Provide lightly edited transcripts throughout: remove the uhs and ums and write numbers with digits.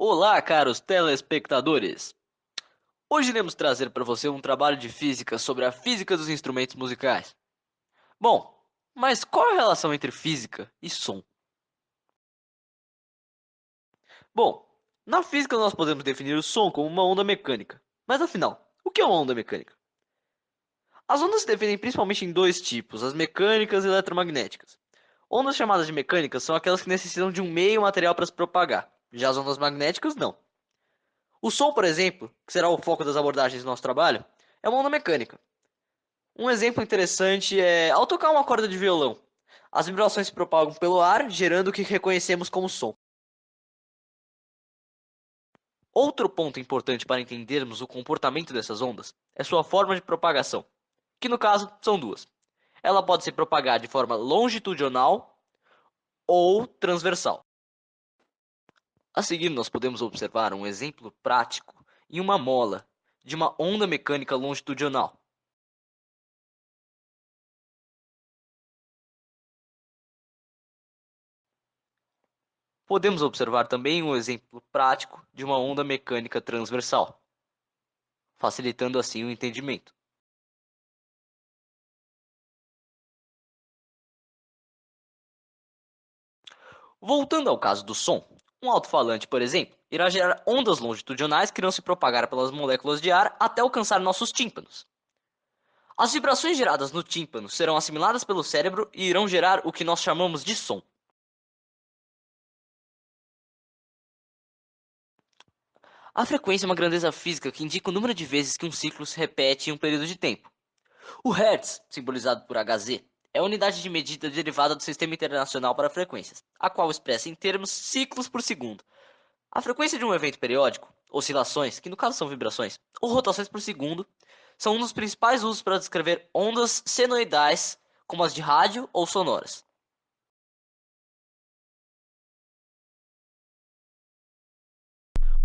Olá, caros telespectadores! Hoje iremos trazer para você um trabalho de física sobre a física dos instrumentos musicais. Bom, mas qual a relação entre física e som? Bom, na física nós podemos definir o som como uma onda mecânica. Mas afinal, o que é uma onda mecânica? As ondas se definem principalmente em dois tipos, as mecânicas e eletromagnéticas. Ondas chamadas de mecânicas são aquelas que necessitam de um meio material para se propagar, já as ondas magnéticas não. O som, por exemplo, que será o foco das abordagens do nosso trabalho, é uma onda mecânica. Um exemplo interessante é ao tocar uma corda de violão. As vibrações se propagam pelo ar, gerando o que reconhecemos como som. Outro ponto importante para entendermos o comportamento dessas ondas é sua forma de propagação, que no caso são duas. Ela pode se propagar de forma longitudinal ou transversal. A seguir, nós podemos observar um exemplo prático em uma mola de uma onda mecânica longitudinal. Podemos observar também um exemplo prático de uma onda mecânica transversal, facilitando assim o entendimento. Voltando ao caso do som, um alto-falante, por exemplo, irá gerar ondas longitudinais que irão se propagar pelas moléculas de ar até alcançar nossos tímpanos. As vibrações geradas no tímpano serão assimiladas pelo cérebro e irão gerar o que nós chamamos de som. A frequência é uma grandeza física que indica o número de vezes que um ciclo se repete em um período de tempo. O Hertz, simbolizado por Hz, é a unidade de medida derivada do Sistema Internacional para Frequências, a qual expressa em termos ciclos por segundo. A frequência de um evento periódico, oscilações, que no caso são vibrações, ou rotações por segundo, são um dos principais usos para descrever ondas senoidais, como as de rádio ou sonoras.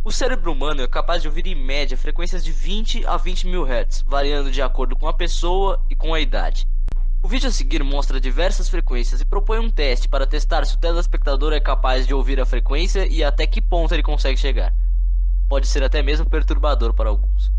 O cérebro humano é capaz de ouvir em média frequências de 20 a 20 mil Hz, variando de acordo com a pessoa e com a idade. O vídeo a seguir mostra diversas frequências e propõe um teste para testar se o telespectador é capaz de ouvir a frequência e até que ponto ele consegue chegar. Pode ser até mesmo perturbador para alguns.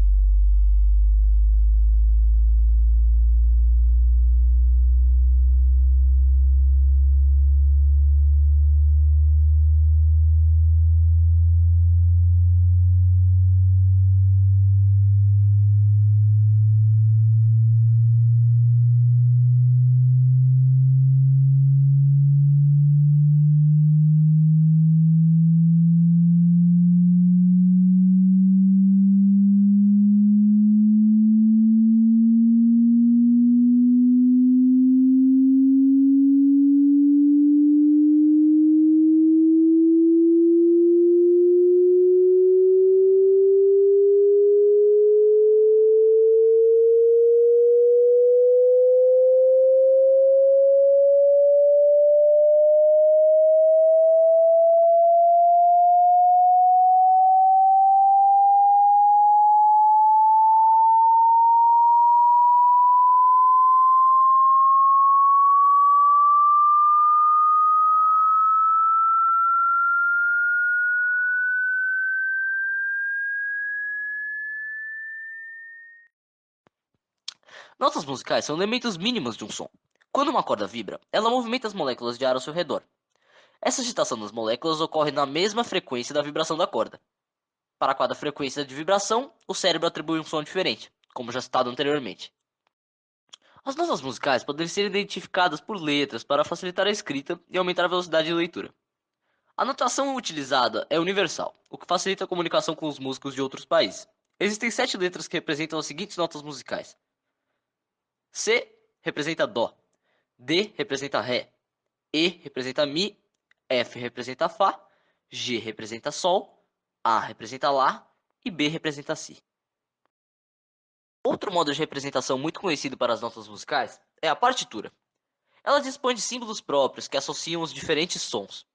Notas musicais são elementos mínimos de um som. Quando uma corda vibra, ela movimenta as moléculas de ar ao seu redor. Essa agitação das moléculas ocorre na mesma frequência da vibração da corda. Para cada frequência de vibração, o cérebro atribui um som diferente, como já citado anteriormente. As notas musicais podem ser identificadas por letras para facilitar a escrita e aumentar a velocidade de leitura. A notação utilizada é universal, o que facilita a comunicação com os músicos de outros países. Existem 7 letras que representam as seguintes notas musicais: C representa Dó, D representa Ré, E representa Mi, F representa Fá, G representa Sol, A representa Lá e B representa Si. Outro modo de representação muito conhecido para as notas musicais é a partitura. Ela dispõe de símbolos próprios que associam os diferentes sons.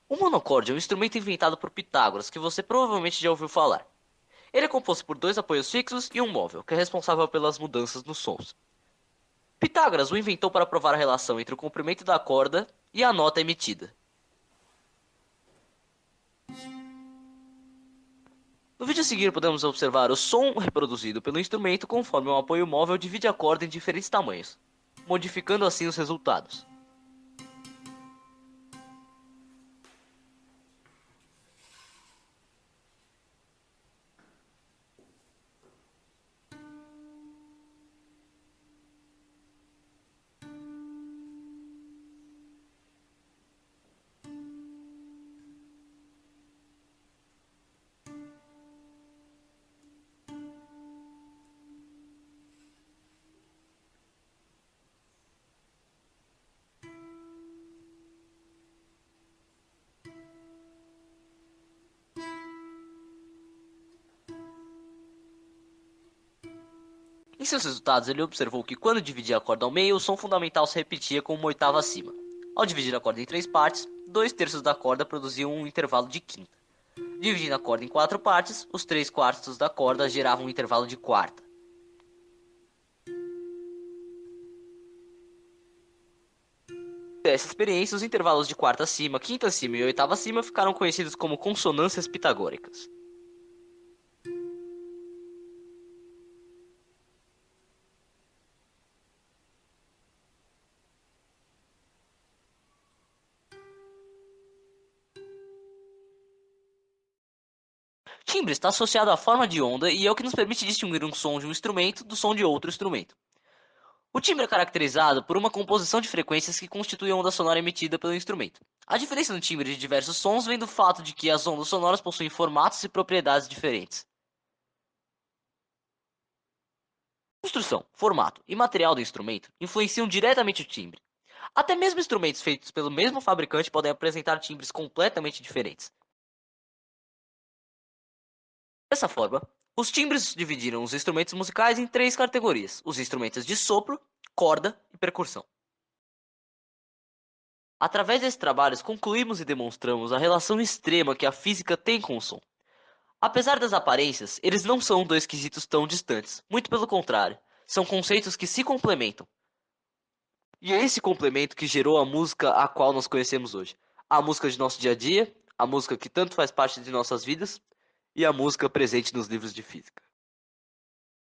O monocorde é um instrumento inventado por Pitágoras que você provavelmente já ouviu falar. Ele é composto por 2 apoios fixos e um móvel, que é responsável pelas mudanças nos sons. Pitágoras o inventou para provar a relação entre o comprimento da corda e a nota emitida. No vídeo a seguir podemos observar o som reproduzido pelo instrumento conforme um apoio móvel divide a corda em diferentes tamanhos, modificando assim os resultados. Em seus resultados, ele observou que quando dividia a corda ao meio, o som fundamental se repetia com uma oitava acima. Ao dividir a corda em três partes, 2/3 da corda produziam um intervalo de quinta. Dividindo a corda em quatro partes, os 3/4 da corda geravam um intervalo de quarta. Dessa experiência, os intervalos de quarta acima, quinta acima e oitava acima ficaram conhecidos como consonâncias pitagóricas. Timbre está associado à forma de onda e é o que nos permite distinguir um som de um instrumento do som de outro instrumento. O timbre é caracterizado por uma composição de frequências que constitui a onda sonora emitida pelo instrumento. A diferença no timbre de diversos sons vem do fato de que as ondas sonoras possuem formatos e propriedades diferentes. Construção, formato e material do instrumento influenciam diretamente o timbre. Até mesmo instrumentos feitos pelo mesmo fabricante podem apresentar timbres completamente diferentes. Dessa forma, os timbres dividiram os instrumentos musicais em três categorias: os instrumentos de sopro, corda e percussão. Através desses trabalhos, concluímos e demonstramos a relação extrema que a física tem com o som. Apesar das aparências, eles não são dois quesitos tão distantes, muito pelo contrário, são conceitos que se complementam. E é esse complemento que gerou a música a qual nós conhecemos hoje. A música de nosso dia a dia, a música que tanto faz parte de nossas vidas e a música presente nos livros de física.